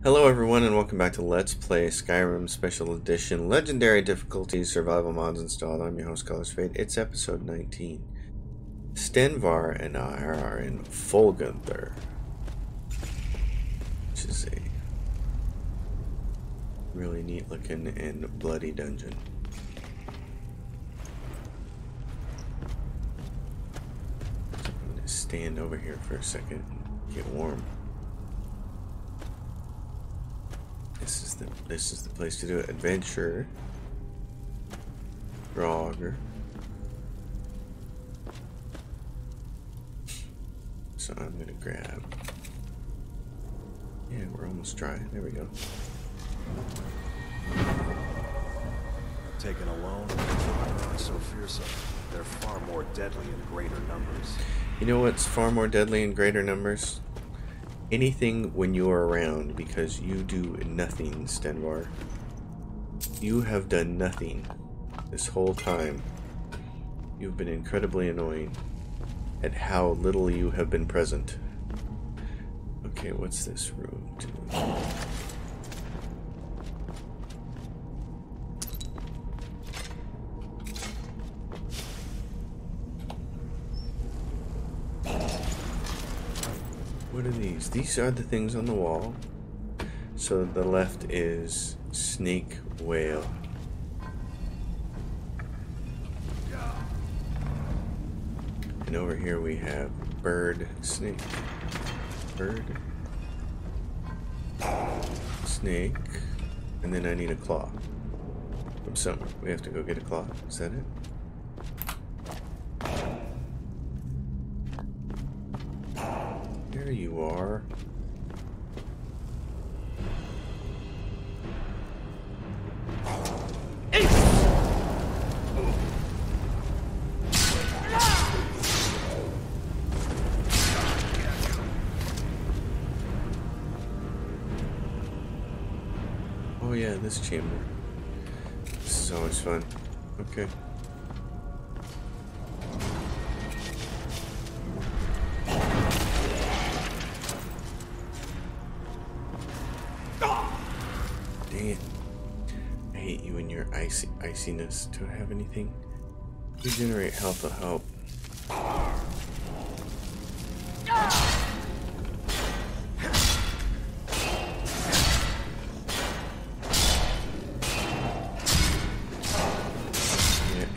Hello everyone and welcome back to Let's Play Skyrim Special Edition. Legendary difficulty, survival mods installed. I'm your host, Colors Fate. It's episode 19. Stenvar and I are in Folgunthur, which is a really neat looking and bloody dungeon. I'm going to stand over here for a second and get warm. This is the place to do it. Adventure. Grogger. So I'm gonna grab. Yeah, we're almost dry. There we go. Taken alone, not so fearsome. They're far more deadly in greater numbers. You know what's far more deadly in greater numbers? Anything when you're around, because you do nothing, Stenvar. You have done nothing this whole time. You've been incredibly annoying at how little you have been present. Okay, what's this room to? What are these? These are the things on the wall. So the left is snake whale. And over here we have bird snake. Bird. Snake. And then I need a claw. From somewhere. We have to go get a claw. Is that it? There you are. Oh yeah, this chamber. This is always fun. Okay. Dang it. I hate you and your iciness. Do I have anything? Regenerate health will help.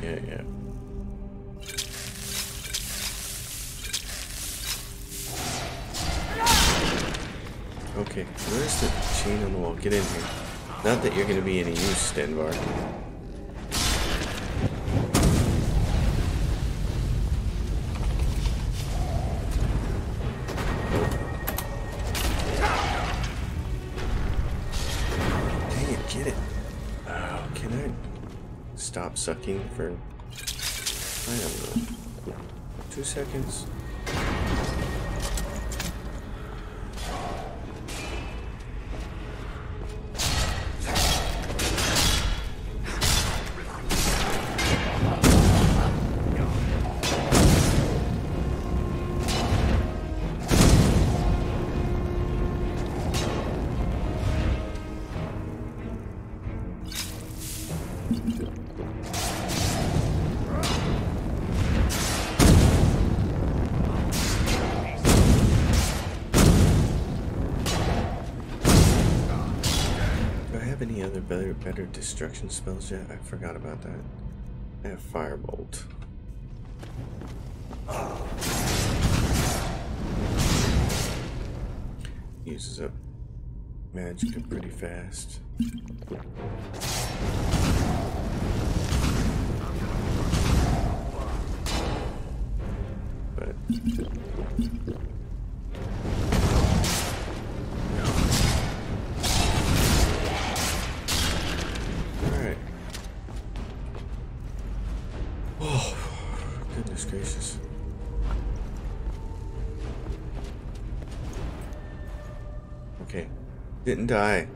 Yeah. Okay, where's the chain on the wall? Get in here. Not that you're going to be any use, Stenvar. Dang it, get it. Oh, can I stop sucking for, I don't know, 2 seconds? Any other better destruction spells yet? I forgot about that. I have Firebolt. Uses up magic pretty fast. But goodness gracious. Okay. Didn't die.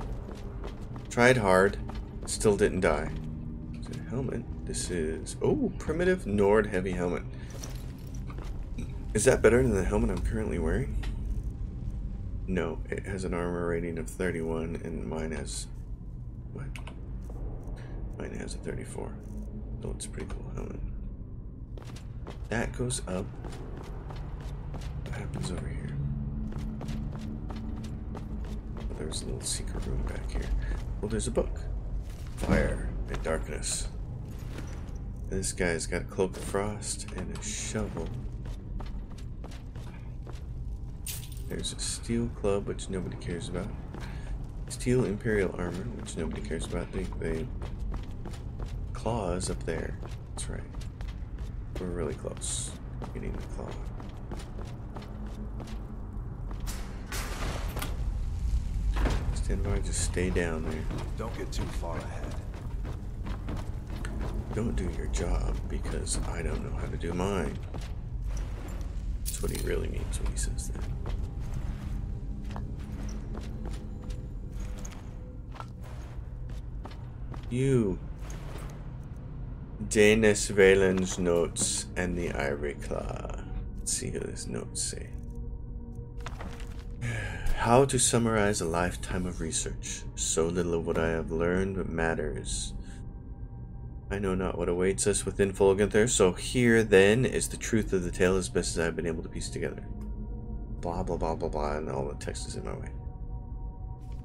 Tried hard. Still didn't die. It's a helmet. This is... Oh, primitive Nord heavy helmet. Is that better than the helmet I'm currently wearing? No, it has an armor rating of 31, and mine has... What? Mine has a 34. So it's a pretty cool helmet. That goes up. What happens over here? Oh, there's a little secret room back here. Well, there's a book. Fire and Darkness. And this guy's got a cloak of frost and a shovel. There's a steel club, which nobody cares about. Steel Imperial armor, which nobody cares about. The claws up there. That's right. We're really close. Getting the claw. Stand by, just stay down there. Don't get too far ahead. Don't do your job because I don't know how to do mine. That's what he really means when he says that. You. Danis Valen's notes and the Ivory Claw. Let's see what his notes say. How to summarize a lifetime of research. So little of what I have learned matters. I know not what awaits us within Folgunthur, so here then is the truth of the tale as best as I've been able to piece together. Blah blah blah blah blah, and all the text is in my way.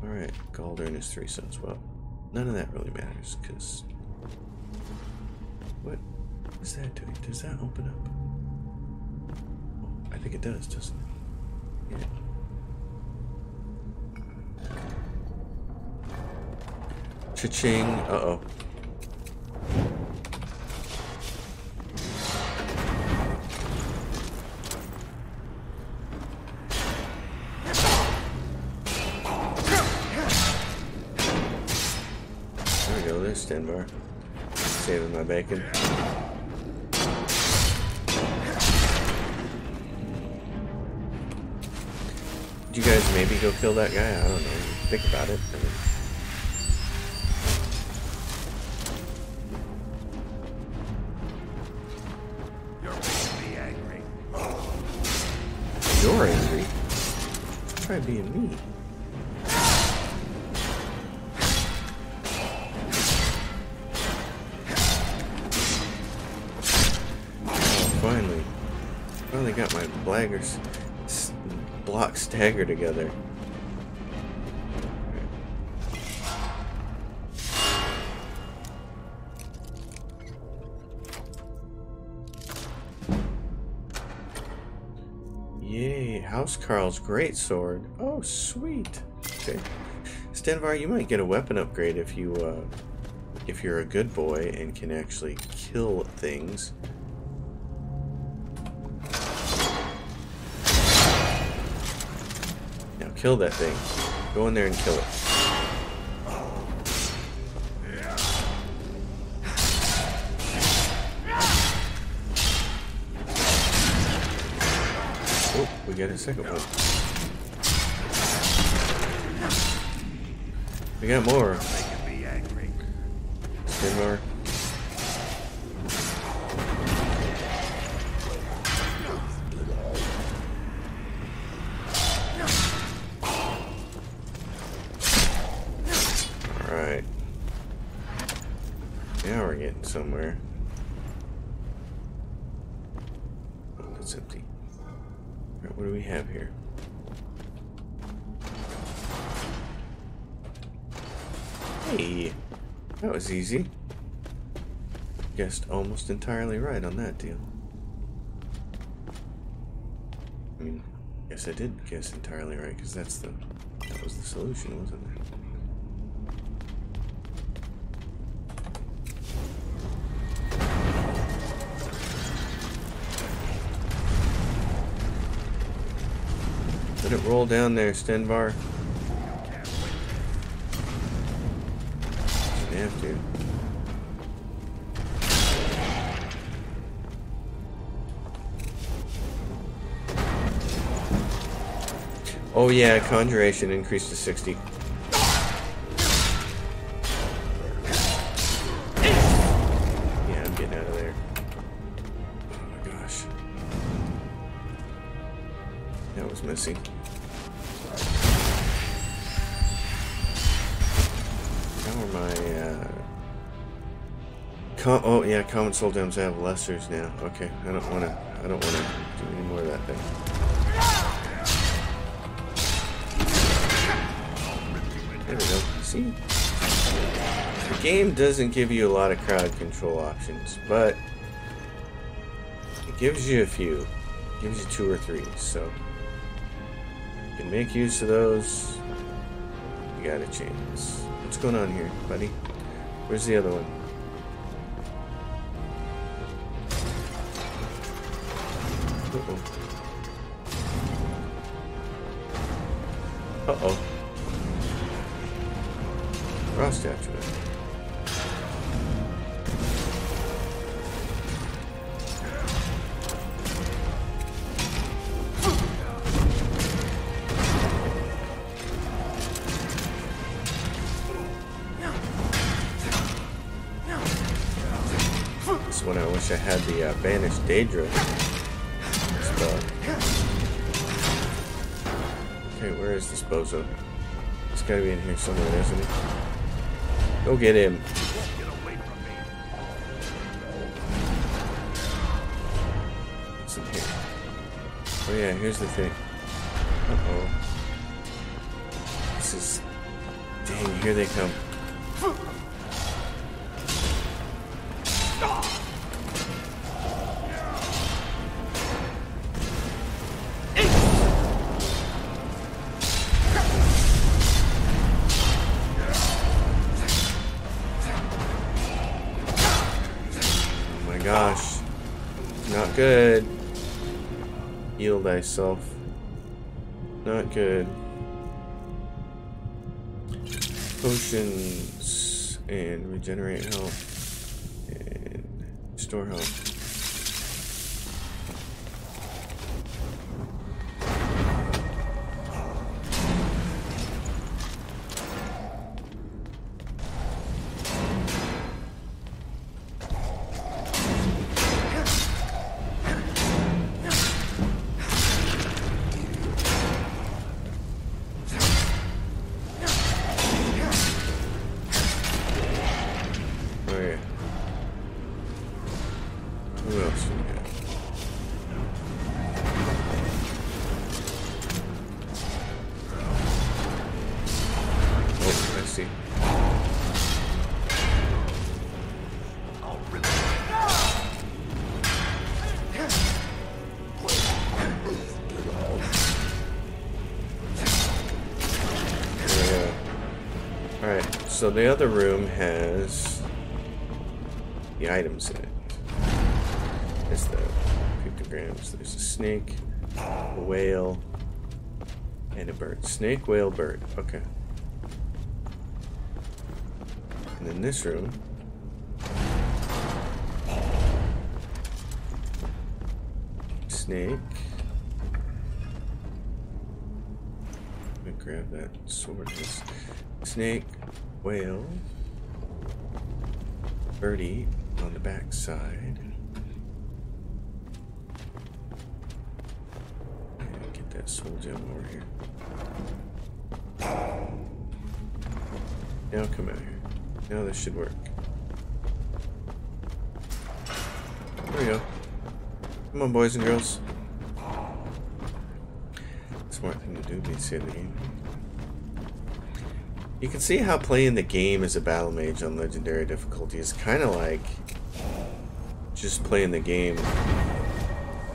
Alright, Galder and his 3 sons. Well, none of that really matters, because... What is that doing? Does that open up? Oh, I think it does, doesn't it? Yeah. Cha-ching. Uh-oh. There we go, there's Stenvar. Saving my bacon. Did you guys maybe go kill that guy? I don't know. Think about it. I mean, you're angry? Try being mean. Finally got my blaggers block stagger together. Yay, House Carl's greatsword. Oh, sweet. Okay. Stenvar, you might get a weapon upgrade if you're a good boy and can actually kill things. Kill that thing. Go in there and kill it. Oh, we got a second one. We got more. Spin more. Now we're getting somewhere. Oh, that's empty. Alright, what do we have here? Hey, that was easy. Guessed almost entirely right on that deal. I mean, guess I did guess entirely right, because that was the solution, wasn't it? Let it roll down there, Stenvar. Doesn't have to. Oh yeah, conjuration increased to 60. Yeah, I'm getting out of there. Oh my gosh. That was missing. How are my oh yeah, common soul gems have lessers now. Okay, I don't wanna do any more of that thing. There we go. See? The game doesn't give you a lot of crowd control options, but it gives you a few. It gives you 2 or 3, so you can make use of those. You got a chance. What's going on here, buddy? Where's the other one? Uh-oh. Uh-oh. Frost statue. This is when I wish I had the Banished Daedra spell. Okay, where is this bozo? He's gotta be in here somewhere, isn't he? Go get him. What's in here? Oh yeah, here's the thing. Uh-oh. This is... Dang, here they come. Gosh, not good. Heal thyself. Not good. Potions and regenerate health and restore health. Who else we got? Oh, I see. Alright, so the other room has the items in it. There's the pictograms. There's a snake, a whale, and a bird. Snake, whale, bird. Okay. And then this room. Snake. Let me grab that sword. Snake, whale, birdie on the back side. Get that soul gem over here. Now come out here. Now this should work. There we go. Come on, boys and girls. Smart thing to do, be save the game. You can see how playing the game as a battle mage on legendary difficulty is kind of like just playing the game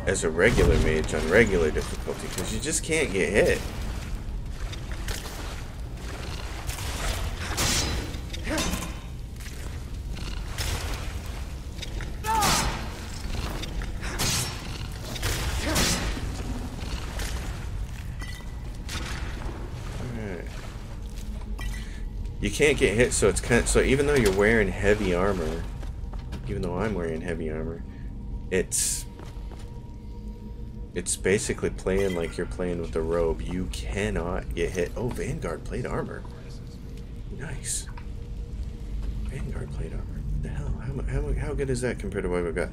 as a regular mage on regular difficulty, because you just can't get hit. You can't get hit, so it's kind of, so even though you're wearing heavy armor, even though I'm wearing heavy armor, it's basically playing like you're playing with a robe. You cannot get hit. Oh, Vanguard plate armor. Nice. Vanguard plate armor. What the hell? How good is that compared to what we've got?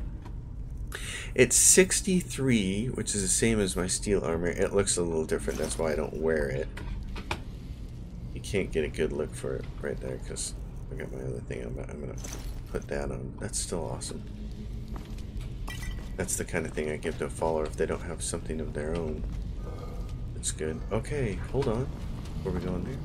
It's 63, which is the same as my steel armor. It looks a little different. That's why I don't wear it. You can't get a good look for it right there because I got my other thing. I'm gonna put that on. That's still awesome. That's the kind of thing I give to a follower if they don't have something of their own. That's good. Okay, hold on. Before we go in there.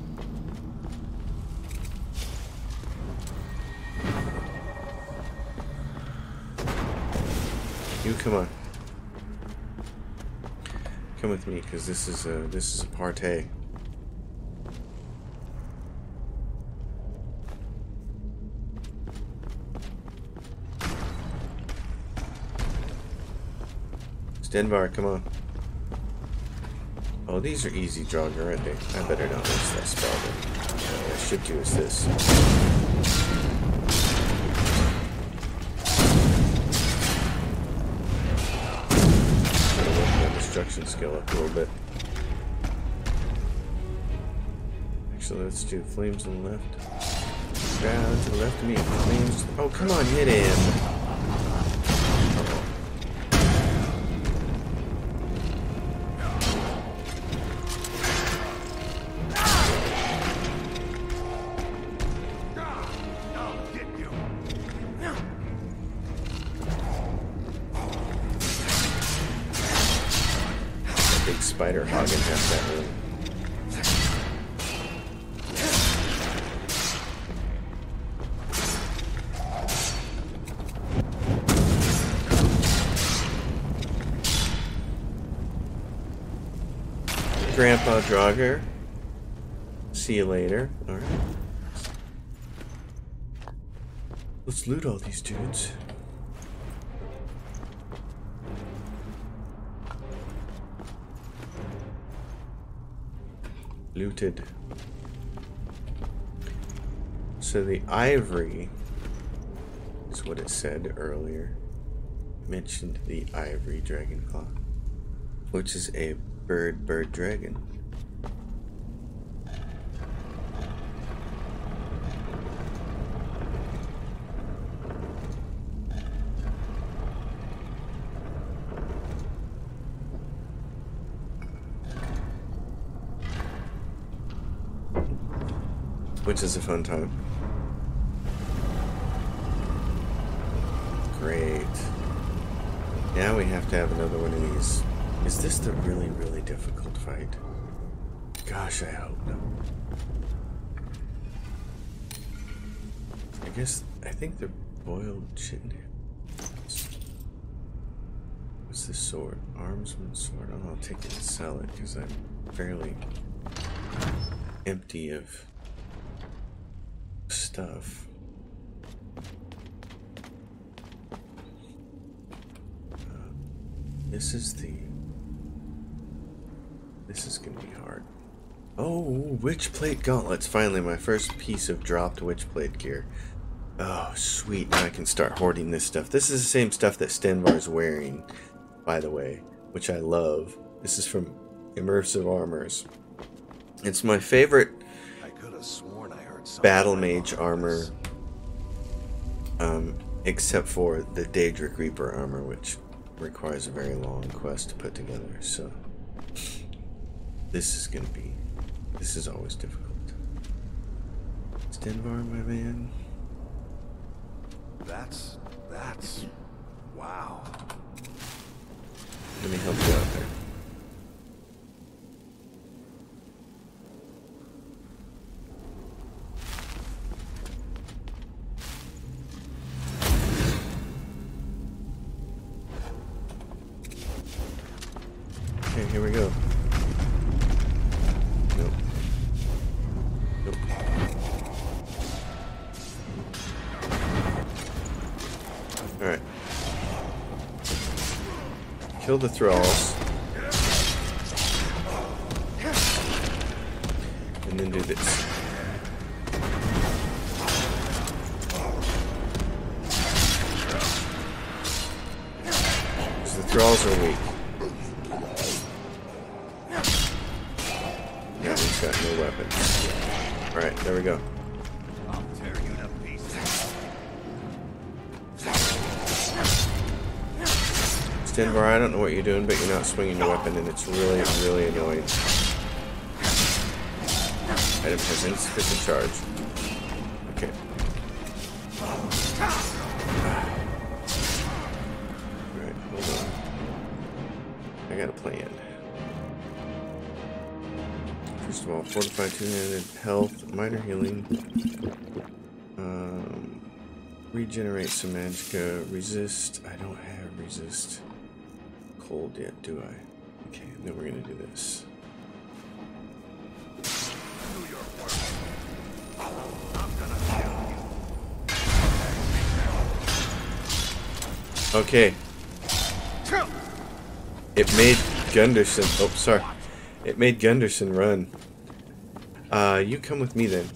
You come on. Come with me, because this is a partay. Stenvar, come on. Oh, these are easy jogger, aren't they? I better not waste that spell then. What I should do is this. Destruction skill up a little bit. Actually, let's do flames on the left. Down to the left of me. Flames. Oh, come on, hit him. Spider hogging half that room. Grandpa Draugr. See you later. Alright. Let's loot all these dudes. Looted. So the ivory is what it said earlier. It mentioned the ivory dragonclaw, which is a bird dragon. Which is a fun time. Great. Now we have to have another one of these. Is this the really, really difficult fight? Gosh, I hope no. I think the boiled chitin. What's this sword? Armsman sword. Oh, I'll take it and sell it because I'm fairly empty of stuff. This is gonna be hard. Oh, Witchplate gauntlets. Finally, my first piece of dropped Witchplate gear. Oh, sweet. Now I can start hoarding this stuff. This is the same stuff that Stenvar's wearing, by the way, which I love. This is from Immersive Armors. It's my favorite Battle Mage armor, except for the Daedric Reaper armor, which requires a very long quest to put together. So this is always difficult. Stenvar, my man. That's wow. Let me help you out there. Okay, here we go. Nope. Nope. Alright. Kill the thralls. And then do this. Because the thralls are weak. Yeah, he's got no weapons. Alright, there we go. I'll tear you to pieces. Stenvar, I don't know what you're doing, but you're not swinging your weapon, and it's really, really annoying. Item has insufficient charge. Okay. Alright, hold on. I got a plan. First of all, fortify two-handed health, minor healing. Regenerate some magicka. Resist. I don't have resist cold yet, do I? Okay, then we're gonna do this. Okay. It made Gunderson. Oh, sorry. It made Gunderson run. You come with me then.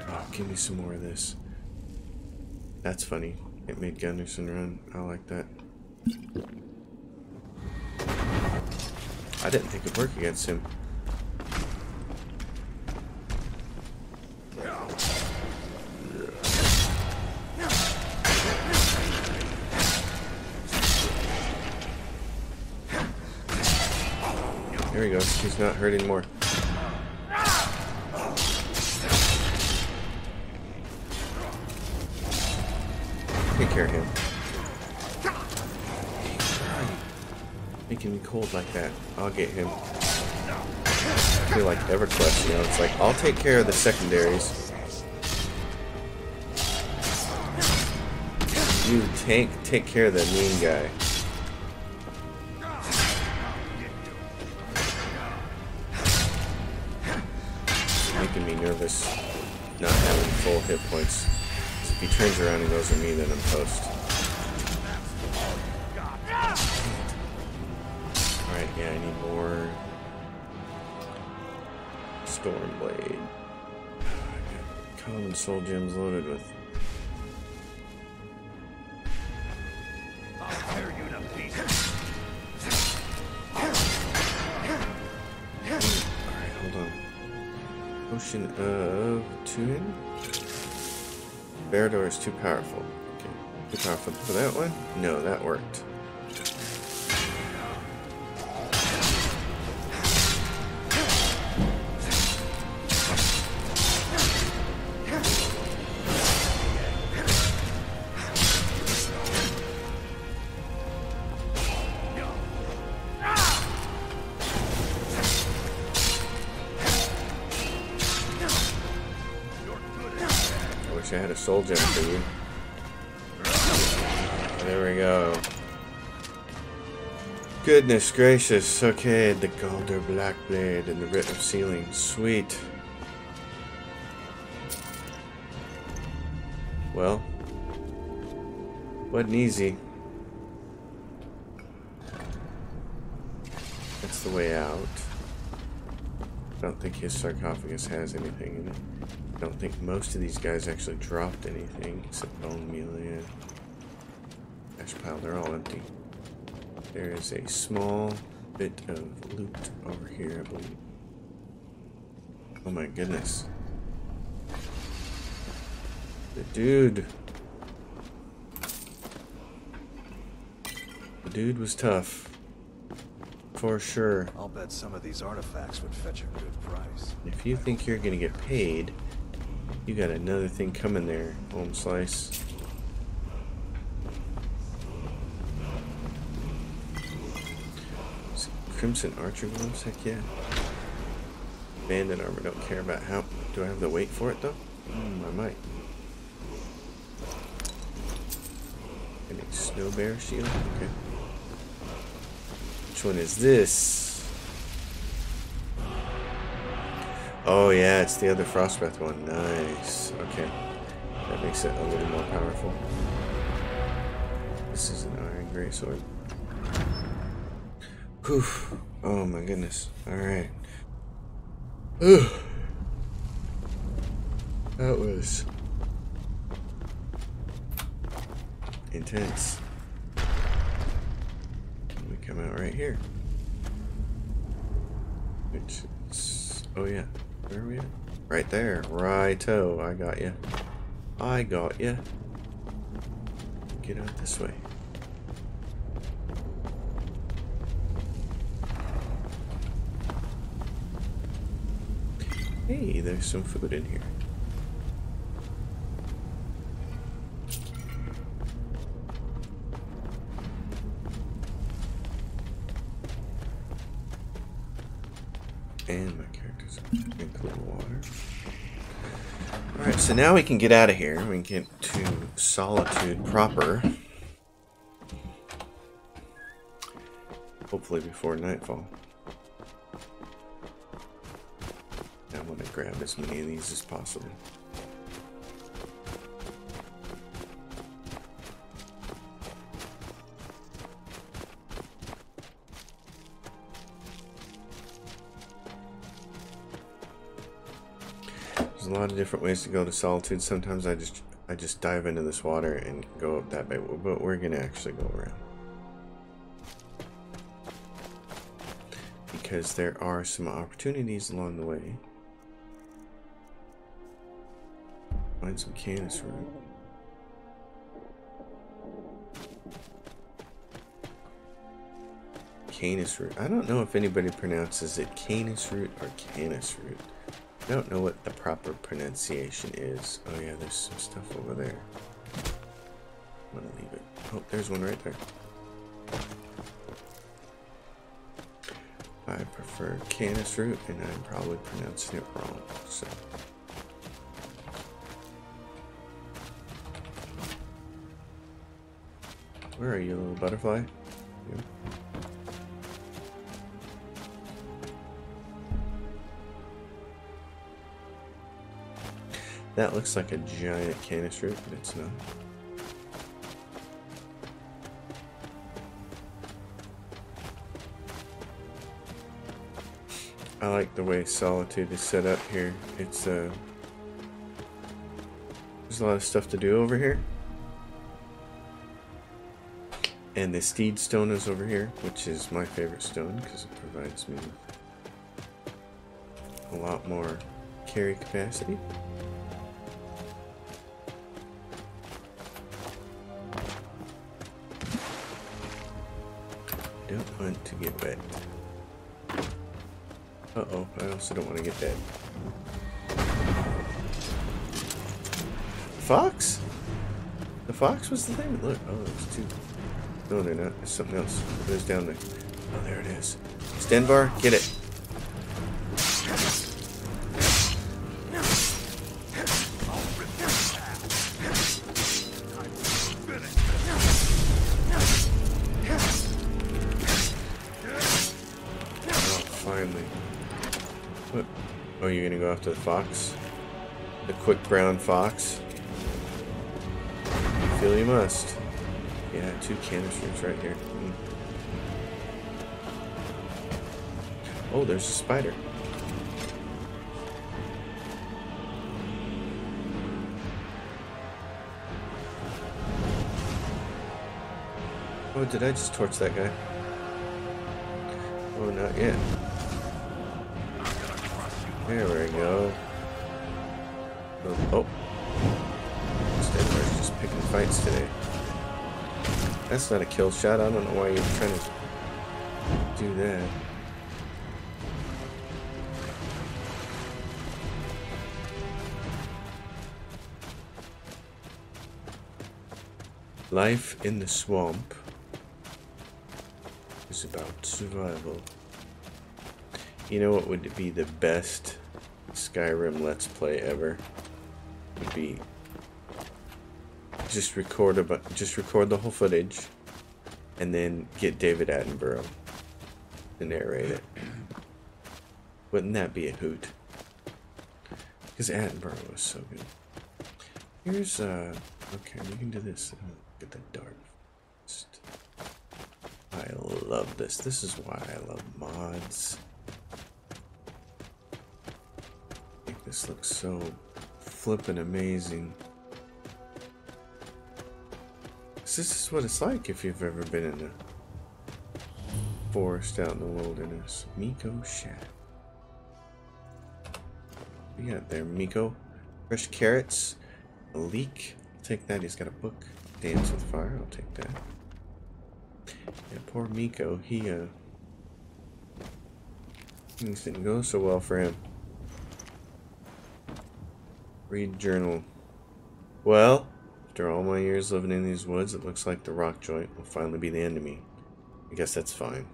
Oh, give me some more of this. That's funny. It made Gunderson run. I like that. I didn't think it'd work against him. There he goes. He's not hurt anymore. Take care of him. Making me cold like that. I'll get him. I feel like EverQuest, you know, it's like, I'll take care of the secondaries. You take care of the mean guy. Making me nervous not having full hit points. So if he turns around and goes at me, then I'm toast. Alright, yeah, I need more Stormblade. Common soul gems loaded with. I'll tear you to pieces. Alright, hold on. Potion of Tune. Beardor is too powerful. Okay. Too powerful for that one? No, that worked. I had a soul gem for you. There we go. Goodness gracious. Okay, the Galder Blackblade and the Writ of Sealing. Sweet. Well, wasn't easy. That's the way out. I don't think his sarcophagus has anything in it. I don't think most of these guys actually dropped anything except bone meal, yeah. Ash pile, they're all empty. There is a small bit of loot over here, I believe. Oh my goodness. The dude. The dude was tough. For sure. I'll bet some of these artifacts would fetch a good price. If you think you're gonna get paid, you got another thing coming there, Home Slice. Crimson Archer gloves? Heck yeah. Bandit armor, don't care about how. Do I have the weight for it though? I might. And a snow bear shield? Okay. Which one is this? Oh yeah, it's the other Frostbreath one. Nice. Okay. That makes it a little more powerful. This is an iron greatsword. Whew. Oh my goodness. Alright. That was intense. We come out right here. Which is, oh yeah. Where are we at? Right there. Righto. I got you. I got you. Get out this way. Hey, there's some food in here. little water. Alright, so now we can get out of here. We can get to Solitude proper. Hopefully before nightfall. I want to grab as many of these as possible. There's a lot of different ways to go to Solitude. Sometimes I just dive into this water and go up that way, but we're gonna actually go around. Because there are some opportunities along the way. Find some canis root. Canis root. I don't know if anybody pronounces it canis root or canis root. I don't know what the proper pronunciation is. Oh yeah, there's some stuff over there. I'm gonna leave it. Oh, there's one right there. I prefer canis root, and I'm probably pronouncing it wrong. So, where are you, little butterfly? You. That looks like a giant canis root, but it's not. I like the way Solitude is set up here. It's there's a lot of stuff to do over here. And the Steed Stone is over here, which is my favorite stone because it provides me a lot more carry capacity. Don't want to get wet. Uh-oh, I also don't want to get that. Fox? The fox was the thing? Look, oh, there's two. No, they're not. There's something else. It is down there. Oh, there it is. Stenvar, get it. Oh, you're gonna go after the fox? The quick brown fox? I feel you must. Yeah, 2 canisters right here. Oh, there's a spider. Oh, did I just torch that guy? Oh, not yet. There we go. Oh. Stenvar's just picking fights today. That's not a kill shot. I don't know why you're trying to do that. Life in the swamp is about survival. You know what would be the best Skyrim Let's Play ever? Would be just record the whole footage, and then get David Attenborough to narrate it. Wouldn't that be a hoot? Because Attenborough was so good. Here's okay, we can do this. Get the dart. I love this. This is why I love mods. This looks so flippin' amazing. This is what it's like if you've ever been in a forest out in the wilderness. Miko Shack. What you got there, Miko? Fresh carrots. A leek. I'll take that. He's got a book. Dance with fire. I'll take that. Yeah, poor Miko. Things didn't go so well for him. Read journal. Well, after all my years living in these woods, it looks like the rock joint will finally be the end of me. I guess that's fine.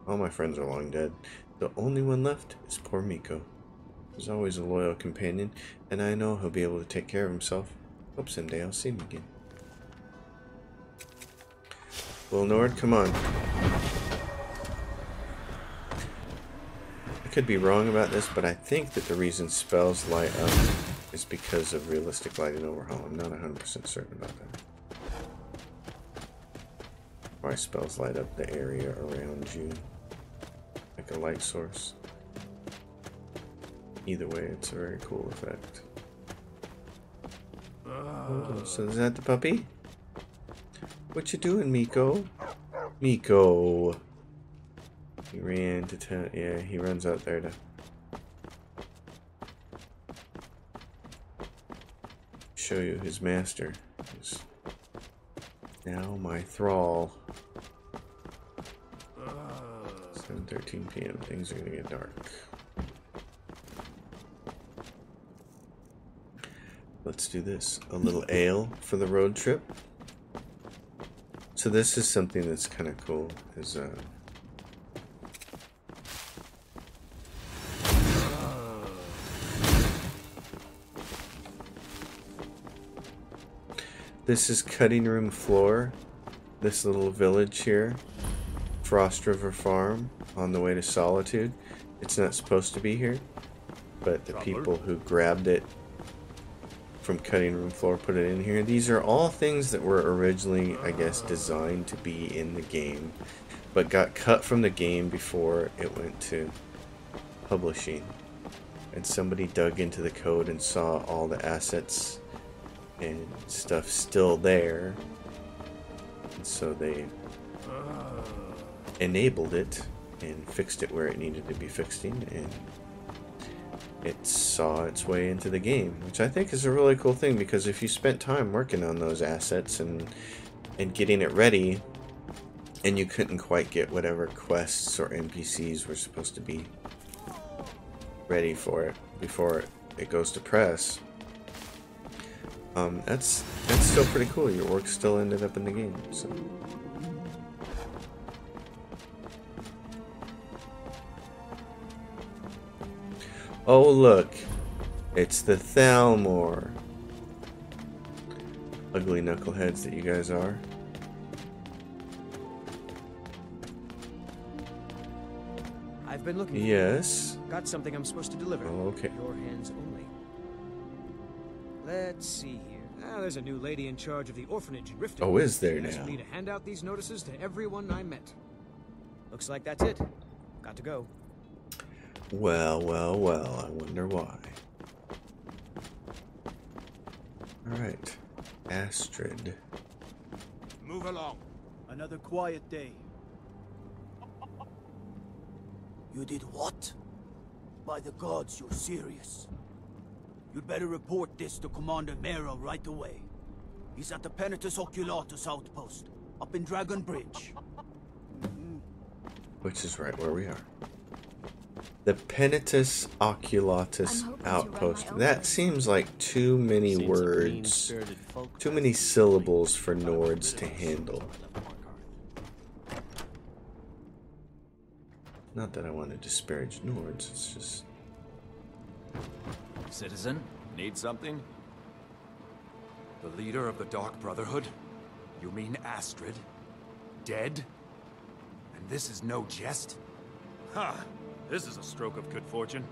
All my friends are long dead. The only one left is poor Miko. He's always a loyal companion, and I know he'll be able to take care of himself. Hope someday I'll see him again. Well, Nord, come on. I could be wrong about this, but I think that the reason spells light up is because of realistic lighting overhaul. I'm not 100% certain about that. Why spells light up the area around you like a light source. Either way, it's a very cool effect. Oh, so is that the puppy? What you doing, Miko? Miko. He ran to town. Yeah, he runs out there to show you his master. He's now my thrall. 7:13 p.m. Things are gonna get dark. Let's do this. A little ale for the road trip. So this is something that's kind of cool. Is this is cutting room floor. This little village here, Frost River Farm, on the way to Solitude. It's not supposed to be here, but the people who grabbed it from cutting room floor put it in here. These are all things that were originally, I guess, designed to be in the game, but got cut from the game before it went to publishing. And somebody dug into the code and saw all the assets and stuff still there, and so they enabled it and fixed it where it needed to be fixing, and it saw its way into the game, which I think is a really cool thing, because if you spent time working on those assets and getting it ready, and you couldn't quite get whatever quests or NPCs were supposed to be ready for it before it goes to press, that's still pretty cool. Your work still ended up in the game. So. Oh look, it's the Thalmor. Ugly knuckleheads that you guys are. I've been looking. Yes. Got something I'm supposed to deliver. Oh, okay. Your hands only. Let's see here. Ah, there's a new lady in charge of the orphanage in Riften. Oh, is there She asked now? me to hand out these notices to everyone I met. Looks like that's it. Got to go. Well, well, well, I wonder why. Alright. Astrid. Move along. Another quiet day. You did what? By the gods, you're serious. You'd better report this to Commander Mero right away. He's at the Penitus Oculatus outpost, up in Dragon Bridge. Which is right where we are. The Penitus Oculatus outpost. That seems like too many words, too many syllables for Nords to handle. Not that I want to disparage Nords, it's just... Citizen, need something? The leader of the Dark Brotherhood? You mean Astrid? Dead? And this is no jest? Ha! This is a stroke of good fortune.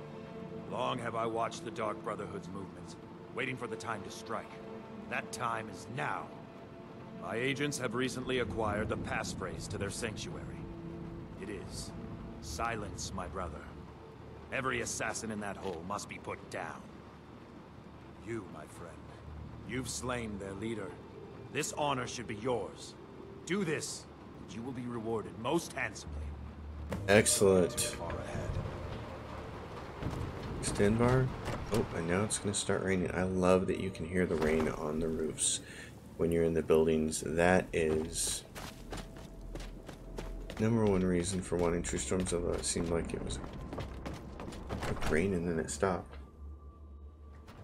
Long have I watched the Dark Brotherhood's movements, waiting for the time to strike. That time is now. My agents have recently acquired the passphrase to their sanctuary. It is, "Silence, my brother. Every assassin in that hole must be put down." You, my friend, you've slain their leader. This honor should be yours. Do this, and you will be rewarded most handsomely. Excellent. Stenvar? Oh, and now it's going to start raining. I love that you can hear the rain on the roofs when you're in the buildings. That is #1 reason for wanting True Storms, although it seemed like it was a rain and then it stopped.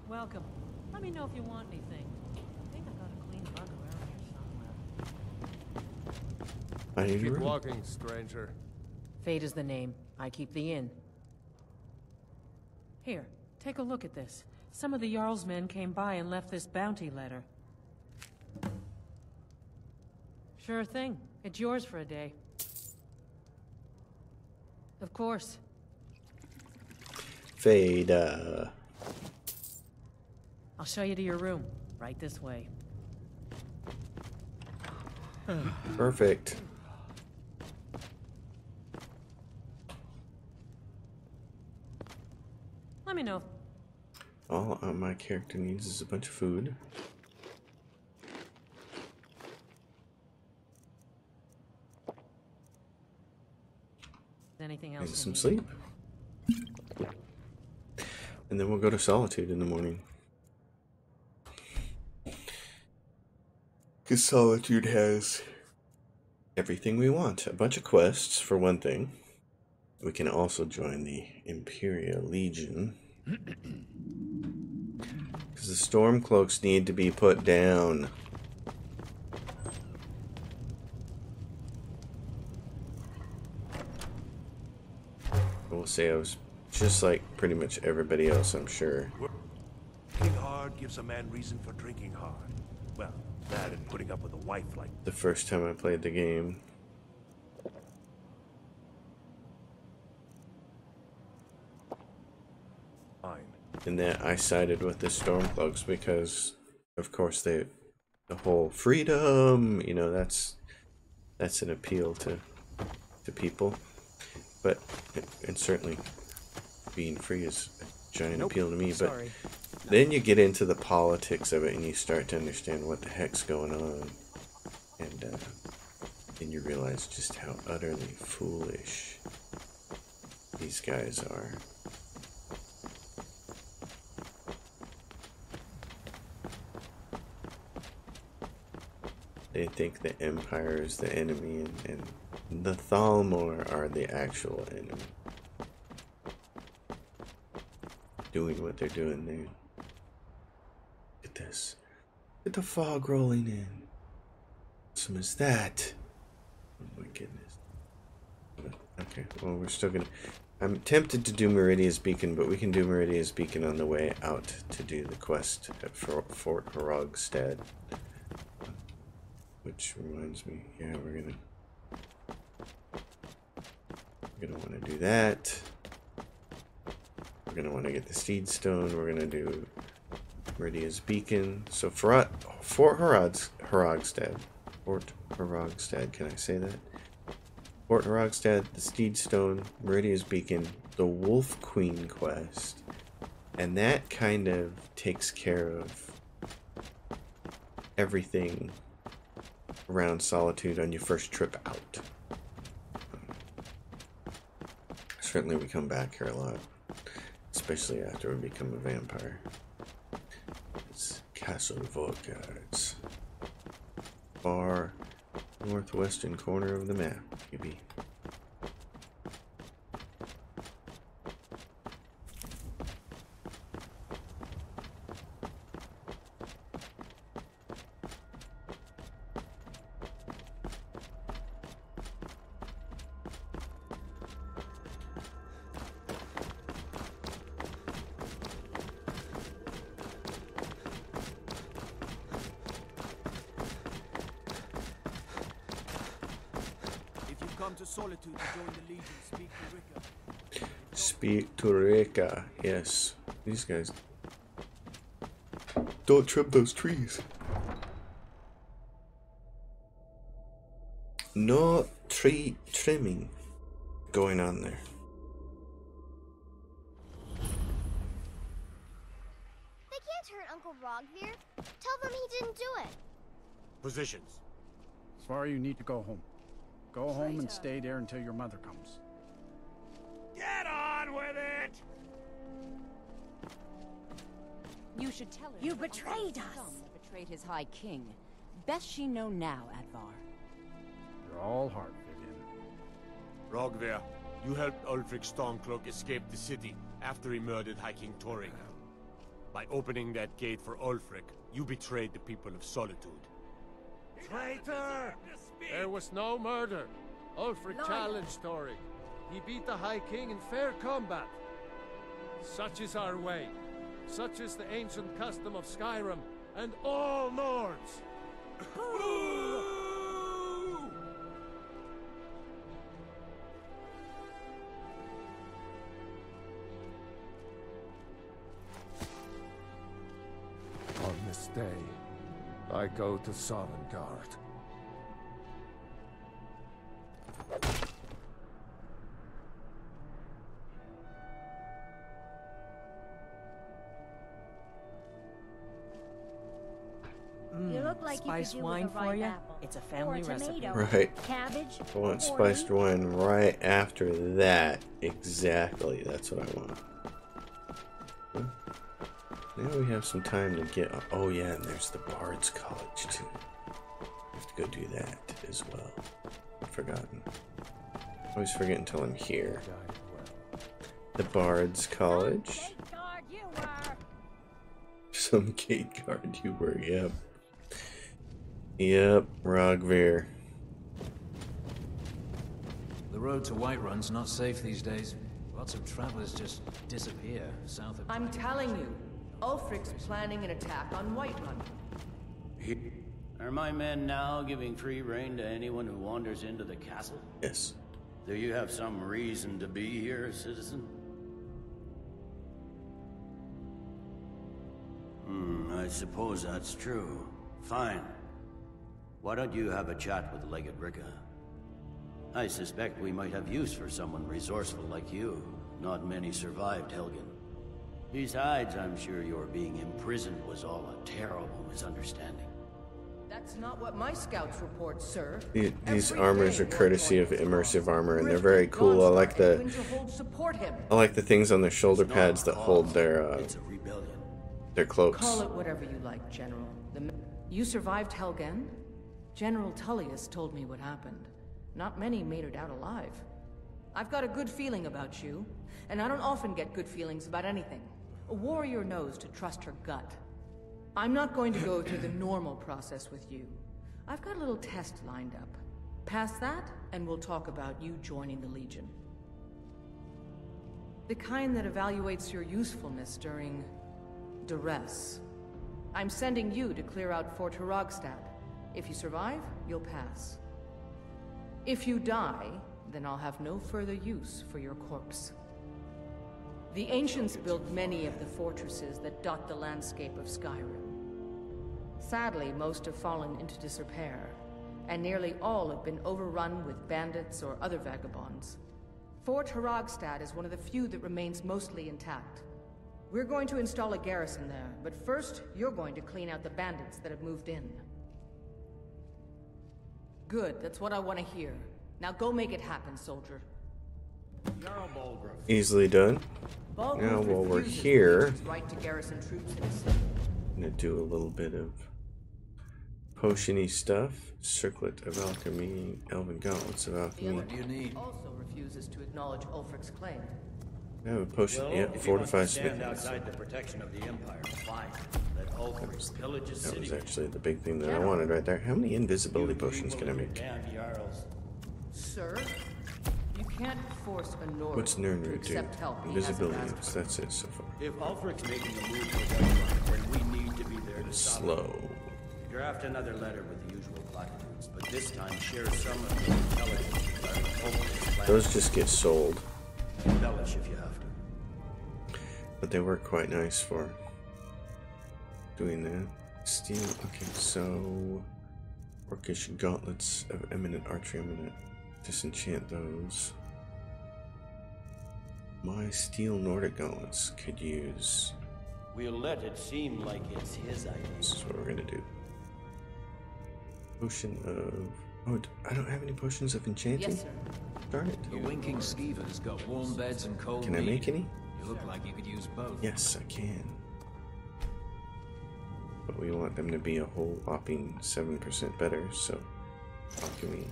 Welcome. Let me know if you want anything. I think I got a clean bug around here somewhere. I need a Keep room. walking, stranger. Fate is the name. I keep the inn. Here, Take a look at this. Some of the Jarl's men came by and left this bounty letter. Sure thing. It's yours for a day. Of course. Fade. I'll show you to your room. Right this way. Perfect. Let me know. All my character needs is a bunch of food. Anything And else? some you sleep. And then we'll go to Solitude in the morning. Because Solitude has everything we want. A bunch of quests, for one thing. We can also join the Imperial Legion. Because the Stormcloaks need to be put down. I will say I was just like pretty much everybody else, I'm sure. Working hard gives a man reason for drinking hard. Well, that and putting up with a wife like The first time I played the game. mine. And that I sided with the Stormcloaks because, of course, the whole freedom, you know, that's an appeal to people. But, and certainly being free is a giant appeal to me. But Sorry. then you get into the politics of it and you start to understand what the heck's going on. And then you realize just how utterly foolish these guys are. They think the Empire is the enemy, and the Thalmor are the actual enemy. Doing what they're doing there. Look at this. Look at the fog rolling in. Awesome is that? Oh my goodness. Okay, well we're still gonna... I'm tempted to do Meridia's Beacon, but we can do Meridia's Beacon on the way out to do the quest at Fort Horogstad. Which reminds me, yeah, we're gonna want to do that. We're gonna want to get the Steed Stone. We're gonna do Meridia's Beacon. So Fort Horogstad. Fort Horogstad. Can I say that? Fort Horogstad, the Steed Stone, Meridia's Beacon, the Wolf Queen quest, and that kind of takes care of everything around Solitude on your first trip out. Certainly we come back here a lot, especially after we become a vampire. It's Castle Volgards, far northwestern corner of the map, maybe. Come to Solitude to join the Legion. Speak to Rika. Speak to Rika. Yes. These guys. Don't trim those trees. No tree trimming going on there. They can't hurt Uncle Rogvir. Tell them he didn't do it. Positions. Sorry, you need to go home. Go home and stay there until your mother comes. Get on with it! You should tell her. You betrayed us! Betrayed his High King. Best she know now, Advar. You're all heart, Vivian. Rogvir, you helped Ulfric Stormcloak escape the city after he murdered High King Torring. By opening that gate for Ulfric, you betrayed the people of Solitude. Traitor! There was no murder. Ulfric challenged Tori. He beat the High King in fair combat. Such is our way. Such is the ancient custom of Skyrim and all Nords. On this day, I go to Folgunthur. You look like Spiced you could do wine with a for ripe you? apple. It's a family or a recipe. tomato. Right. Cabbage. I want or spiced beet. wine right after that. Exactly. That's what I want. Huh? Now we have some time to get... Oh, yeah, and there's the Bard's College, too. I have to go do that as well. I've forgotten. I always forget until I'm here. The Bard's College. Some gate guard you were, yep. Yep, Rogvir. The road to Whiterun's not safe these days. Lots of travelers just disappear south of... I'm telling you, Ulfric's planning an attack on Whiterun. Are my men now giving free rein to anyone who wanders into the castle? Yes. Do you have some reason to be here, citizen? I suppose that's true. Fine. Why don't you have a chat with Legate Ricka? I suspect we might have use for someone resourceful like you. Not many survived Helgen. Besides, I'm sure your being imprisoned was all a terrible misunderstanding. That's not what my scouts report, sir. These armors are courtesy of Immersive Armor, and they're very cool. I like the things on their shoulder pads that hold their cloaks. Call it whatever you like, General. You survived Helgen? General Tullius told me what happened. Not many made it out alive. I've got a good feeling about you, and I don't often get good feelings about anything. A warrior knows to trust her gut. I'm not going to go through the normal process with you. I've got a little test lined up. Pass that, and we'll talk about you joining the Legion. The kind that evaluates your usefulness during duress. I'm sending you to clear out Fort Herogstad. If you survive, you'll pass. If you die, then I'll have no further use for your corpse. The ancients built many of the fortresses that dot the landscape of Skyrim. Sadly, most have fallen into disrepair, and nearly all have been overrun with bandits or other vagabonds. Fort Herogstad is one of the few that remains mostly intact. We're going to install a garrison there, but first, you're going to clean out the bandits that have moved in. Good, that's what I want to hear. Now go make it happen, soldier. Easily done. Now while we're here, right to garrison troops I'm gonna do a little bit of potiony stuff. Circlet of Alchemy, Elven Gauntlets of Alchemy. What do you need? Also refuses to acknowledge Ulfric's claim. I have a potion, yeah, fortified smithing. Outside the protection of the Empire, fine. Let Ulfric pillage a city. That was actually the big thing that I wanted right there. How many invisibility potions can I make? Sir, you can't force a Nord What's Nirnroot do? accept help. Invisibility, that's it so far. If Ulfric's making a move for Whiterun, then we need to be there to stop him. Slow. Draft another letter with the usual platitudes, but this time share some of the intelligence regarding Ulfric's plans. Those just get sold. Embellish if you have to. But they work quite nice for doing that. Steel, okay, so Orcish Gauntlets of Eminent Archery, I'm gonna disenchant those. My Steel Nordic Gauntlets could use... We'll let it seem like it's his idea. This is what we're gonna do. Potion of... Oh, I don't have any potions of enchanting? Yes, sir. Darn it. The Winking Skeever's got warm beds and cold Can I make any? You look like you could use both. Yes, I can. But we want them to be a whole whopping 7% better, so... Alchemy.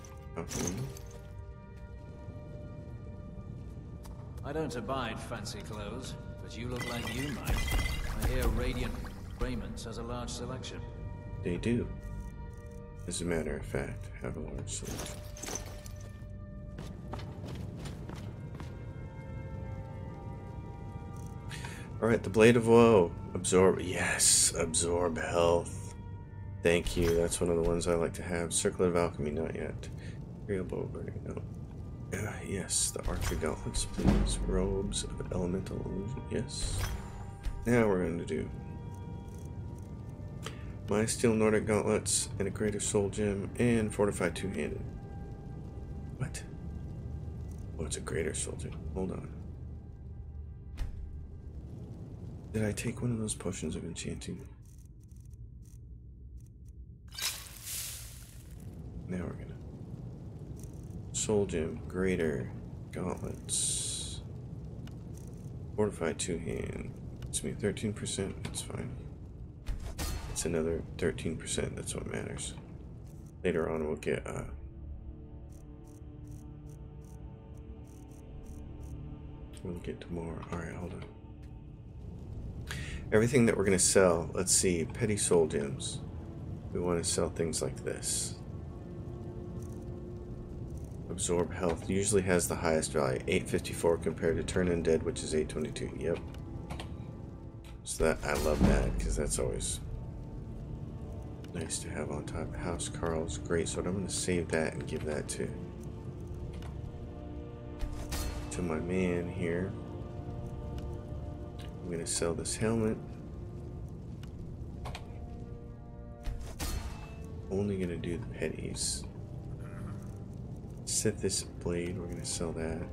I don't abide fancy clothes, but you look like you might. I hear Radiant Raiment has a large selection. They do. As a matter of fact, have a large selection. Alright, the Blade of Woe. Absorb. Yes, absorb health. Thank you. That's one of the ones I like to have. Circlet of Alchemy, not yet. Real bow burning, no. Yes, the Archer Gauntlets, please. Robes of Elemental Illusion, yes. Now we're going to do my Steel Nordic Gauntlets and a Greater Soul Gem and Fortified Two-Handed. What? Oh, it's a Greater Soul Gem. Hold on. Did I take one of those potions of enchanting? Now we're gonna Soul Gem, Greater, Gauntlets, Fortified Two-Hand. It's me 13%, that's fine. It's another 13%, that's what matters. Later on we'll get to more. Alright, hold on. Everything that we're gonna sell, let's see, Petty Soul Gems. We want to sell things like this. Absorb health usually has the highest value, 854 compared to Turn Undead, which is 822. Yep. So that I love that because that's always nice to have on top. House Carl's great, so I'm going to save that and give that to my man here. I'm going to sell this helmet. Only going to do the petties. Set this blade, we're going to sell that.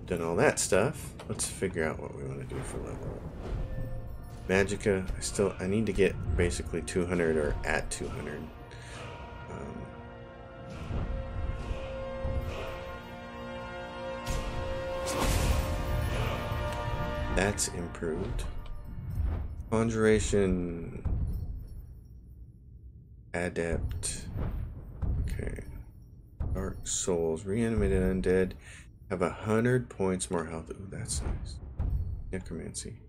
Done all that stuff. Let's figure out what we want to do for level up. Magicka, I need to get basically 200 or at 200. That's improved. Conjuration. Adept. Okay. Dark Souls. Reanimated Undead. Have 100 points more health. Ooh, that's nice. Necromancy.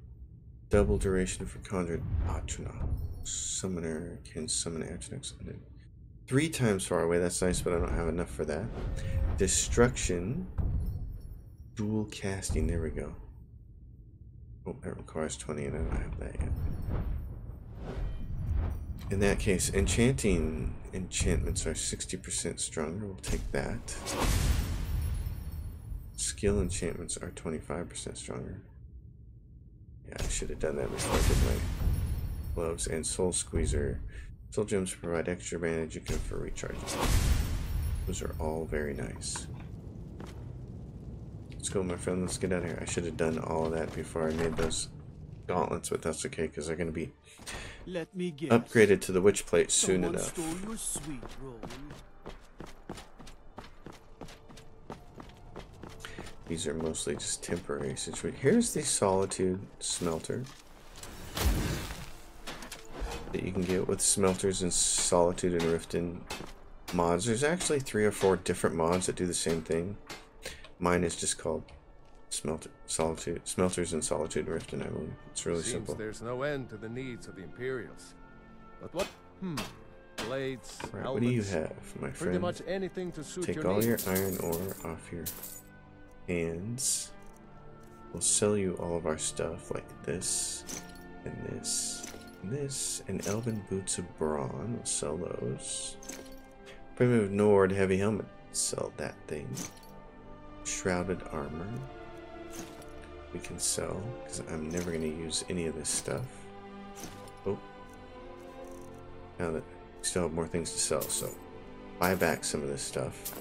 Double duration for Conjured. Atronach. Summoner can summon Atronach Undead. 3 times far away. That's nice, but I don't have enough for that. Destruction. Dual casting. There we go. Oh, that requires 20 and I don't have that yet. In that case, enchantments are 60% stronger. We'll take that. Skill enchantments are 25% stronger. Yeah, I should have done that before I did my gloves. And Soul Squeezer. Soul Gems provide extra advantage you can for recharging. Those are all very nice. Let's go, my friend. Let's get out of here. I should have done all of that before I made those gauntlets, but that's okay because they're going to be upgraded to the Witch Plate soon enough. These are mostly just temporary situations. Here's the Solitude Smelter that you can get with smelters in Solitude and Riften mods. There's actually 3 or 4 different mods that do the same thing. Mine is just called Smelters in Solitude and Riften, I believe. It's really simple. There's no end to the needs of the Imperials. But what? Blades, right, what do you have, my friend? Pretty much anything to suit Take your all needs. your iron ore off your hands. We'll sell you all of our stuff like this, and this, and this, and Elven Boots of Brawn. We'll sell those. Primitive Nord Heavy Helmet. Sell that thing. Shrouded Armor. We can sell, because I'm never going to use any of this stuff. Oh. Now that we still have more things to sell, so buy back some of this stuff.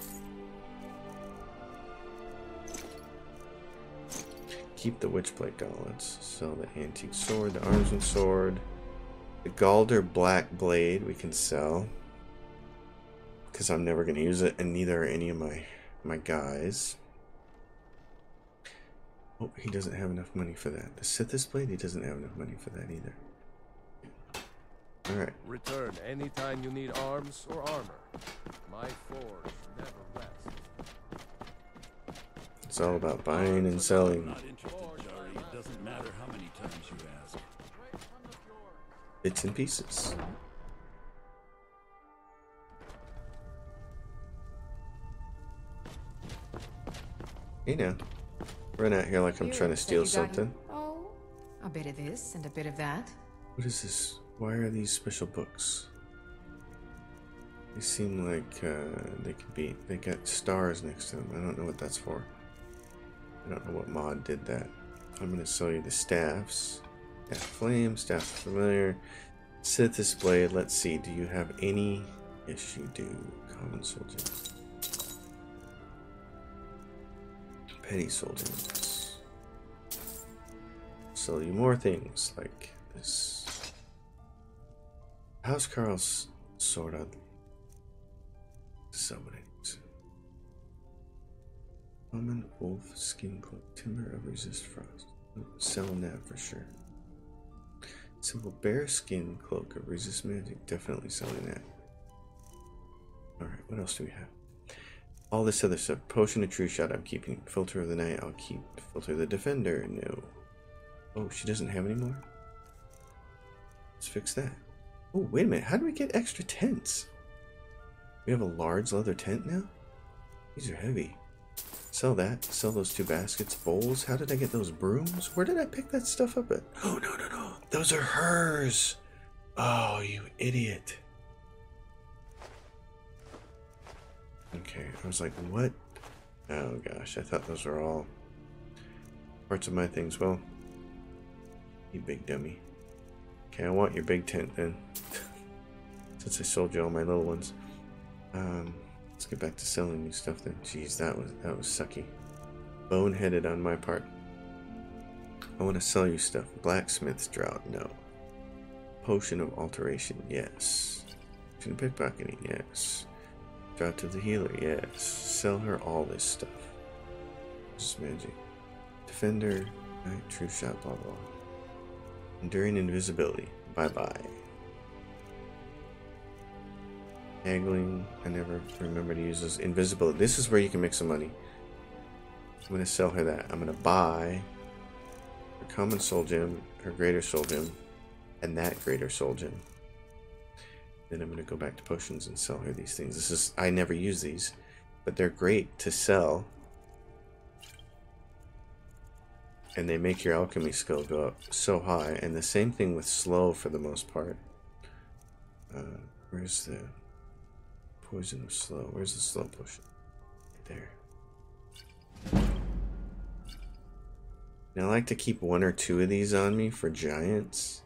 Keep the Witchplate Gauntlets. Sell the Antique Sword, the Arms and Sword. The Galder Black Blade we can sell. Because I'm never going to use it, and neither are any of my guys. Oh, he doesn't have enough money for that. The Sithis Blade, he doesn't have enough money for that either. Alright. Return anytime you need arms or armor. My forge never rests. It's all about buying and selling. Not interested, Jari. It doesn't matter how many times you ask. Bits and pieces. Hey now. Run out here like I'm trying to steal something. Oh, a bit of this and a bit of that. What is this? Why are these special books? They seem like they could be. They got stars next to them. I don't know what that's for. I don't know what mod did that. I'm gonna sell you the staffs. Staff flame, staff familiar. Sithis blade. Let's see. Do you have any? Yes, you do. Common soldier. Petty soldier. Sell you more things like this. House Carl's sword on. So many. Common wolf skin cloak, timber of resist frost. Selling that for sure. Simple bear skin cloak of resist magic, definitely selling that. Alright, what else do we have? All this other stuff. Potion of true shot I'm keeping. Filter of the night I'll keep. Filter of the defender, no. Oh, she doesn't have any more? Let's fix that. Oh, wait a minute, how do we get extra tents? We have a large leather tent now? These are heavy. Sell that. Sell those 2 baskets. Bowls. How did I get those brooms? Where did I pick that stuff up at? Oh, no, no, no. Those are hers. Oh, you idiot. Okay, I was like, what? Oh, gosh. I thought those were all parts of my things. Well, you big dummy. Okay, I want your big tent then. Since I sold you all my little ones. Let's get back to selling you stuff then. Jeez, that was sucky. Boneheaded on my part. I want to sell you stuff. Blacksmith's drought, no. Potion of alteration, yes. Potion of pickpocketing, yes. Drought of the healer, yes. Sell her all this stuff. This is magic. Defender, night, true shot, blah blah. Enduring invisibility. Bye bye. Haggling, I never remember to use those. Invisibility. This is where you can make some money. I'm going to sell her that. I'm going to buy her common soul gem, her greater soul gem, and that greater soul gem. Then I'm going to go back to potions and sell her these things. This is, I never use these, but they're great to sell. And they make your alchemy skill go up so high. And the same thing with slow for the most part. Where's the poison of slow? Where's the slow potion? Right there. Now I like to keep 1 or 2 of these on me for giants.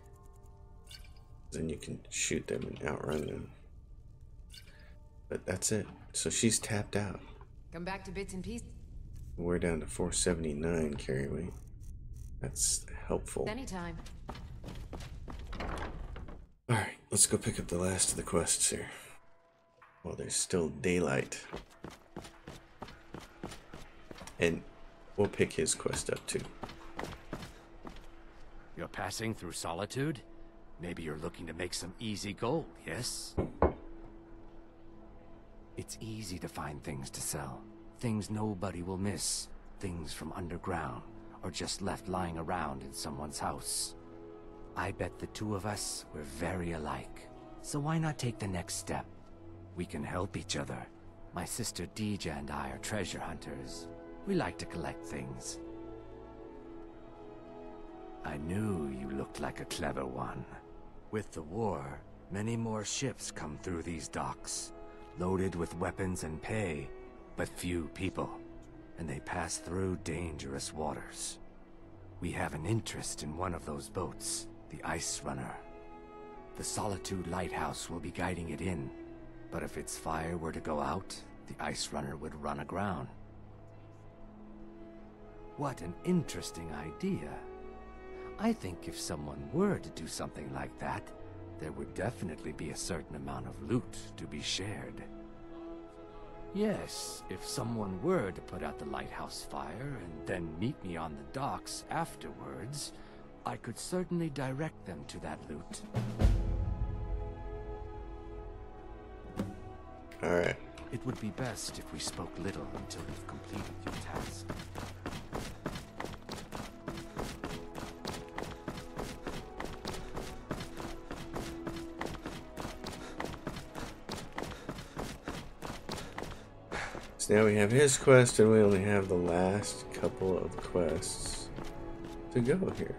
Then you can shoot them and outrun them. But that's it. So she's tapped out. Come back to bits and pieces. We're down to 479 carry weight. That's helpful. Anytime. Alright, let's go pick up the last of the quests here. While there's still daylight. And we'll pick his quest up too. You're passing through Solitude? Maybe you're looking to make some easy gold, yes? It's easy to find things to sell. Things nobody will miss. Things from underground, or just left lying around in someone's house. I bet the 2 of us were very alike. So why not take the next step? We can help each other. My sister Deja and I are treasure hunters. We like to collect things. I knew you looked like a clever one. With the war, many more ships come through these docks, loaded with weapons and pay, but few people, and they pass through dangerous waters. We have an interest in one of those boats, the Ice Runner. The Solitude Lighthouse will be guiding it in, but if its fire were to go out, the Ice Runner would run aground. What an interesting idea. I think if someone were to do something like that, there would definitely be a certain amount of loot to be shared. Yes, if someone were to put out the lighthouse fire and then meet me on the docks afterwards, I could certainly direct them to that loot. Alright. It would be best if we spoke little until you've completed your task. So now we have his quest, and we only have the last couple of quests to go here.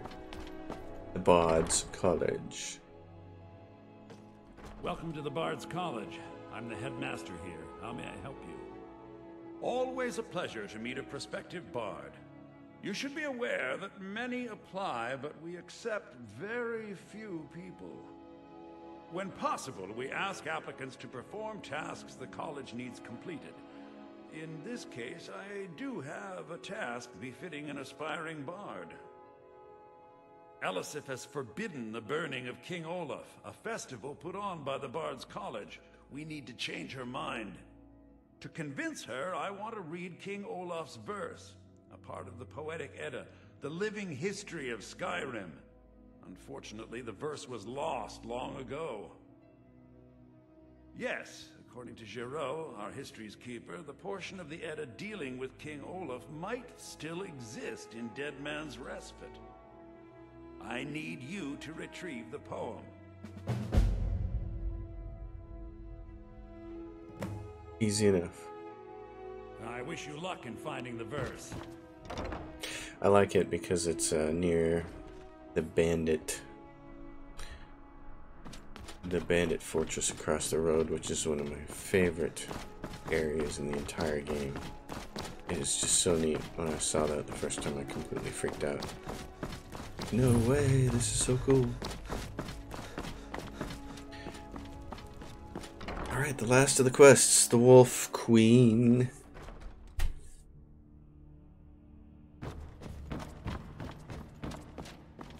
The Bard's College. Welcome to the Bard's College. I'm the headmaster here. How may I help you? Always a pleasure to meet a prospective bard. You should be aware that many apply, but we accept very few people. When possible, we ask applicants to perform tasks the college needs completed. In this case, I do have a task befitting an aspiring bard. Elisif has forbidden the burning of King Olaf, a festival put on by the Bard's College. We need to change her mind. To convince her, I want to read King Olaf's verse, a part of the Poetic Edda, the living history of Skyrim. Unfortunately, the verse was lost long ago. Yes, according to Giraud, our history's keeper, the portion of the Edda dealing with King Olaf might still exist in Dead Man's Respite. I need you to retrieve the poem. Easy enough. I wish you luck in finding the verse. I like it because it's near the bandit fortress across the road, which is one of my favorite areas in the entire game. It is just so neat. When I saw that the first time, I completely freaked out. No way, this is so cool. Alright, the last of the quests, the Wolf Queen.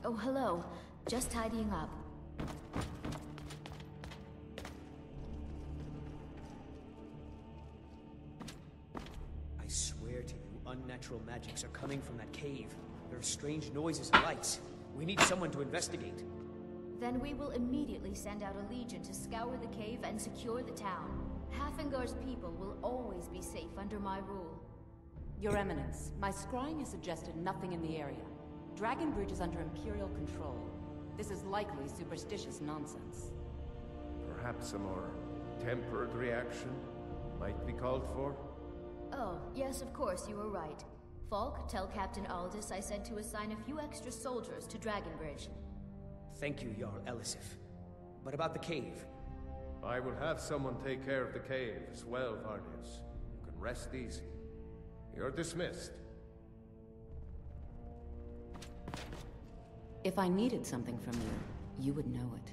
Oh, hello. Just tidying up. I swear to you, unnatural magics are coming from that cave. There are strange noises and lights. We need someone to investigate. Then we will immediately send out a legion to scour the cave and secure the town. Halfingar's people will always be safe under my rule. Your Eminence, my scrying has suggested nothing in the area. Dragonbridge is under Imperial control. This is likely superstitious nonsense. Perhaps a more tempered reaction might be called for? Oh, yes, of course, you were right. Falk, tell Captain Aldous I said to assign a few extra soldiers to Dragonbridge. Thank you, Jarl Elisif. But about the cave? I will have someone take care of the cave as well, Varnius. You can rest easy. You're dismissed. If I needed something from you, you would know it.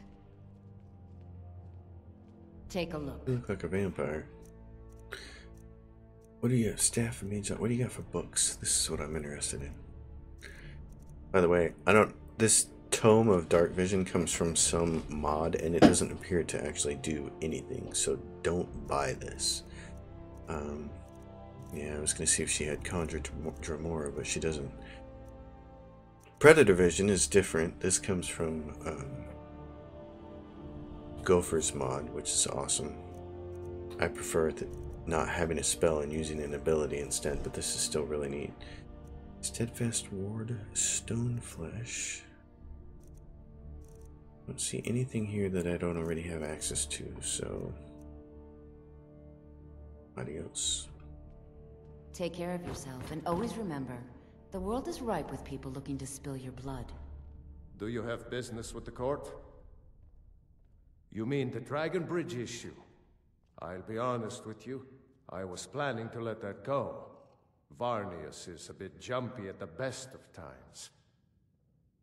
Take a look. You look like a vampire. What do you have? Staff and mage. What do you got for books? This is what I'm interested in. By the way, this Tome of Dark Vision comes from some mod, and it doesn't appear to actually do anything, so don't buy this. Yeah, I was gonna see if she had Conjured Dremora, but she doesn't. Predator Vision is different. This comes from Gopher's mod, which is awesome. I prefer not having a spell and using an ability instead, but this is still really neat. Steadfast Ward, Stone Flesh. I don't see anything here that I don't already have access to, so adios. Take care of yourself, and always remember, the world is ripe with people looking to spill your blood. Do you have business with the court? You mean the Dragonbridge issue? I'll be honest with you. I was planning to let that go. Varnius is a bit jumpy at the best of times.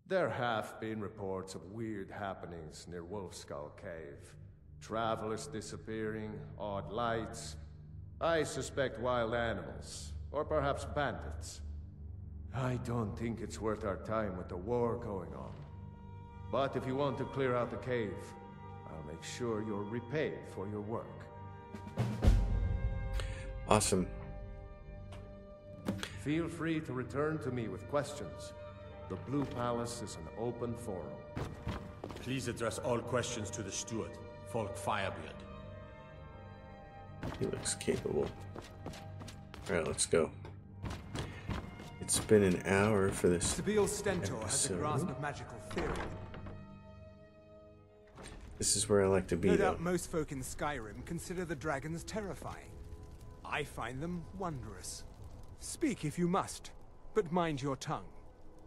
There have been reports of weird happenings near Wolfskull Cave. Travelers disappearing, odd lights. I suspect wild animals, or perhaps bandits. I don't think it's worth our time with the war going on. But if you want to clear out the cave, I'll make sure you're repaid for your work. Awesome. Feel free to return to me with questions. The Blue Palace is an open forum. Please address all questions to the steward, Folk Firebeard. He looks capable. Alright, let's go. It's been an hour for this Sabil Stentor has a grasp episode. of magical theory. This is where I like to be, No though. doubt most folk in Skyrim consider the dragons terrifying. I find them wondrous. Speak if you must, but mind your tongue.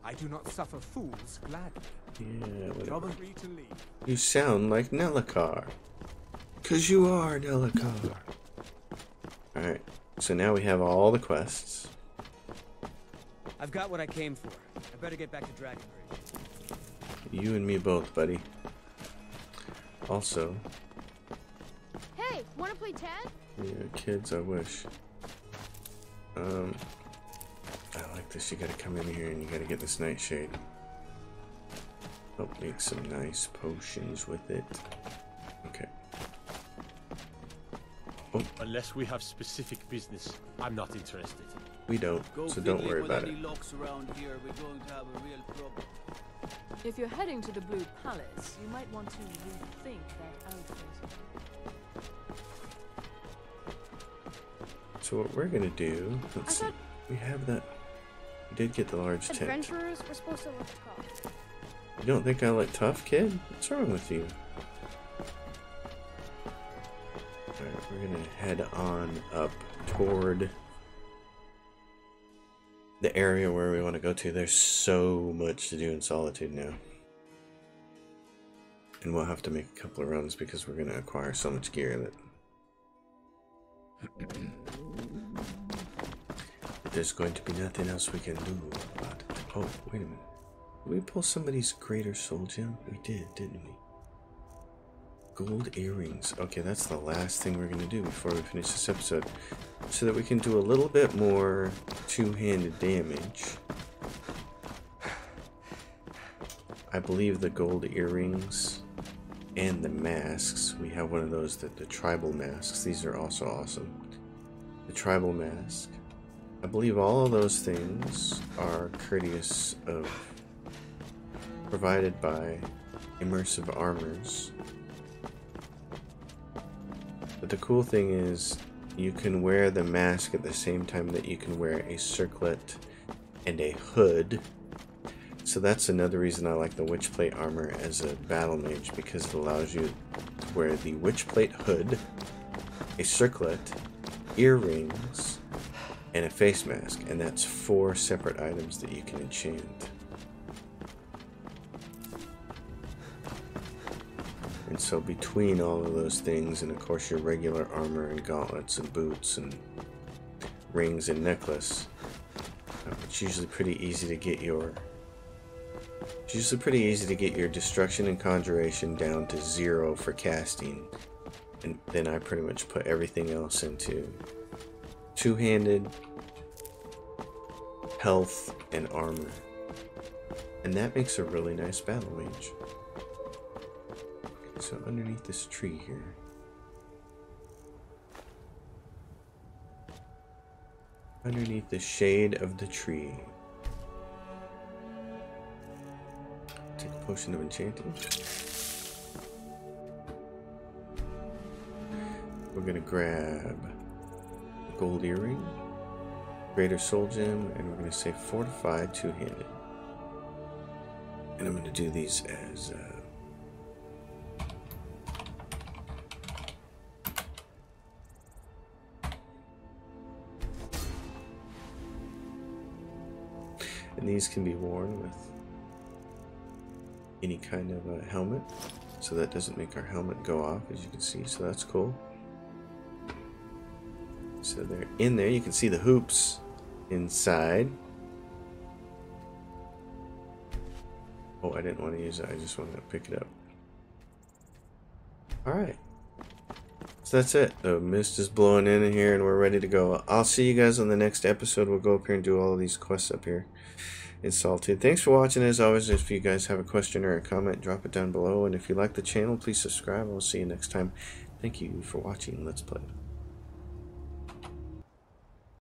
I do not suffer fools gladly. Yeah, whatever. Free to leave. You sound like Nellikar. 'Cause you are Nellikar. Alright, so now we have all the quests. I've got what I came for. I better get back to Dragonbridge. You and me both, buddy. Also... Hey, wanna play tag? Yeah, kids, I wish. I like this. You gotta come in here and you gotta get this nightshade. Oh, make some nice potions with it. Okay. Oh. Unless we have specific business, I'm not interested. We don't, so don't worry about it. Locks around here, we're going to have a real problem. If you're heading to the Blue Palace, you might want to rethink that outfit. So what we're gonna do, let's see, we have that, we did get the large tent. Adventurers were supposed to look tough. You don't think I look tough, kid? What's wrong with you? Alright, we're gonna head on up toward the area where we want to go to. There's so much to do in Solitude now. And we'll have to make a couple of runs because we're going to acquire so much gear that there's going to be nothing else we can do about it. Oh, wait a minute. Did we pull somebody's greater soul gem? We did, didn't we? Gold earrings. Okay, that's the last thing we're going to do before we finish this episode. So that we can do a little bit more two-handed damage. I believe the gold earrings and the masks. We have one of those, the tribal masks. These are also awesome. The tribal mask. I believe all of those things are courteous of provided by immersive armors. But the cool thing is you can wear the mask at the same time that you can wear a circlet and a hood. So that's another reason I like the Witchplate armor as a battle mage, because it allows you to wear the Witchplate hood, a circlet, earrings, and a face mask. And that's 4 separate items that you can enchant. And so between all of those things, and of course your regular armor and gauntlets and boots and rings and necklace, it's usually pretty easy to get your destruction and conjuration down to 0 for casting. And then I pretty much put everything else into two-handed, health, and armor. And that makes a really nice battle mage. So underneath this tree here, underneath the shade of the tree, take a potion of enchanting. We're gonna grab a gold earring, greater soul gem, and we're gonna say fortified two-handed. And I'm gonna do these as and these can be worn with any kind of a helmet, so that doesn't make our helmet go off, as you can see, so that's cool. So they're in there, you can see the hoops inside. Oh, I didn't want to use it, I just wanted to pick it up. Alright. So that's it. The mist is blowing in here and we're ready to go. I'll see you guys on the next episode. We'll go up here and do all of these quests up here in Solitude. Thanks for watching. As always, if you guys have a question or a comment, drop it down below. And if you like the channel, please subscribe. I'll see you next time. Thank you for watching. Let's play.